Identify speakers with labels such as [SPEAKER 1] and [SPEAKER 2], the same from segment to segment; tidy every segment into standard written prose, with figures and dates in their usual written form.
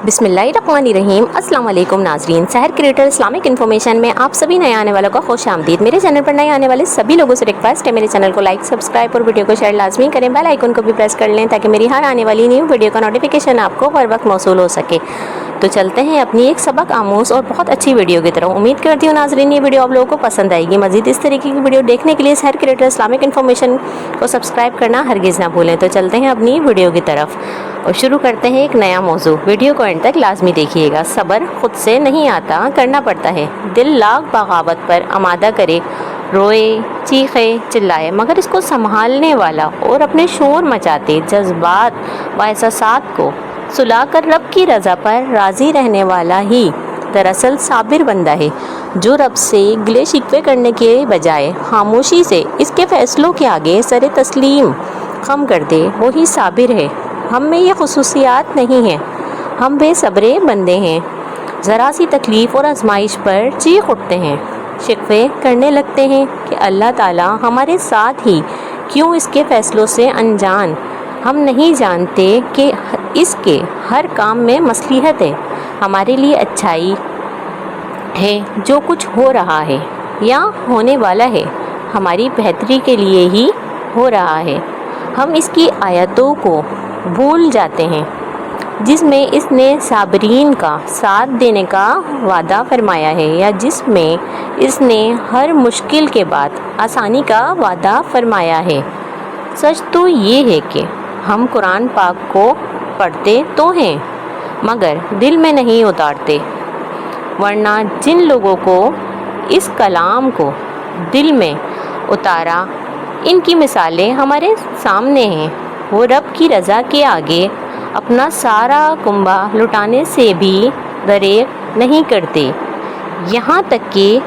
[SPEAKER 1] बिस्मिल्लाहिर्रहमानिर्रहीम। अस्सलाम वालेकुम नाज़रीन, सहर क्रिएटर इस्लामिक इन्फॉर्मेशन में आप सभी नए आने वालों का खुश आमदीद। मेरे चैनल पर नए आने वाले सभी लोगों से रिक्वेस्ट है, मेरे चैनल को लाइक, सब्सक्राइब और वीडियो को शेयर लाजमी करें। बेल आइकन को भी प्रेस कर लें ताकि मेरी हर आने वाली न्यू वीडियो का नोटिफिकेशन आपको हर वक्त मौसूल हो सके। तो चलते हैं अपनी एक सबक आमूज़ और बहुत अच्छी वीडियो की तरफ। उम्मीद करती हूँ नाज़रीन ये वीडियो आप लोगों को पसंद आएगी। मज़ीद इस तरीके की वीडियो देखने के लिए सहर क्रिएटर इस्लामिक इन्फॉर्मेशन को सब्सक्राइब करना हरगिज़ ना भूलें। तो चलते हैं अपनी वीडियो की तरफ और शुरू करते हैं एक नया मौजू। वीडियो को एंड तक लाजमी देखिएगा। सब्र खुद से नहीं आता, करना पड़ता है। दिल लाख बगावत पर आमादा करे, रोए, चीखे, चिल्लाए, मगर इसको संभालने वाला और अपने शोर मचाते जज्बात व एहसासात को सुलाकर रब की रज़ा पर राज़ी रहने वाला ही दरअसल साबिर बंदा है, जो रब से गिले शिकवे करने के बजाय खामोशी से इसके फ़ैसलों के आगे सर तस्लीम खम कर दे, वही साबिर है। हम में ये खुसूसियात नहीं हैं, हम बेसब्रे बंदे हैं। ज़रा सी तकलीफ़ और आजमाइश पर चीख उठते हैं, शिकवे करने लगते हैं कि अल्लाह ताला हमारे साथ ही क्यों इसके फ़ैसलों से अनजान। हम नहीं जानते कि इसके हर काम में मसलिहत है, हमारे लिए अच्छाई है। जो कुछ हो रहा है या होने वाला है हमारी बेहतरी के लिए ही हो रहा है। हम इसकी आयतों को भूल जाते हैं जिसमें इसने साबरीन का साथ देने का वादा फरमाया है, या जिसमें इसने हर मुश्किल के बाद आसानी का वादा फरमाया है। सच तो ये है कि हम कुरान पाक को पढ़ते तो हैं मगर दिल में नहीं उतारते, वरना जिन लोगों को इस कलाम को दिल में उतारा, इनकी मिसालें हमारे सामने हैं। वो रब की रज़ा के आगे अपना सारा कुंबा लुटाने से भी दरेग नहीं करते, यहाँ तक कि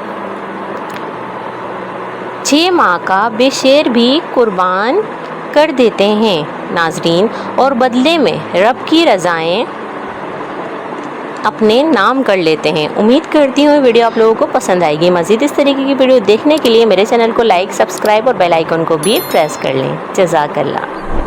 [SPEAKER 1] 6 माह का बेशेर भी कुर्बान कर देते हैं नाजरीन, और बदले में रब की रज़ाएं अपने नाम कर लेते हैं। उम्मीद करती हूँ वीडियो आप लोगों को पसंद आएगी। मज़ीद इस तरीके की वीडियो देखने के लिए मेरे चैनल को लाइक, सब्सक्राइब और बेल आइकन को भी प्रेस कर लें। जज़ाकल्लाह।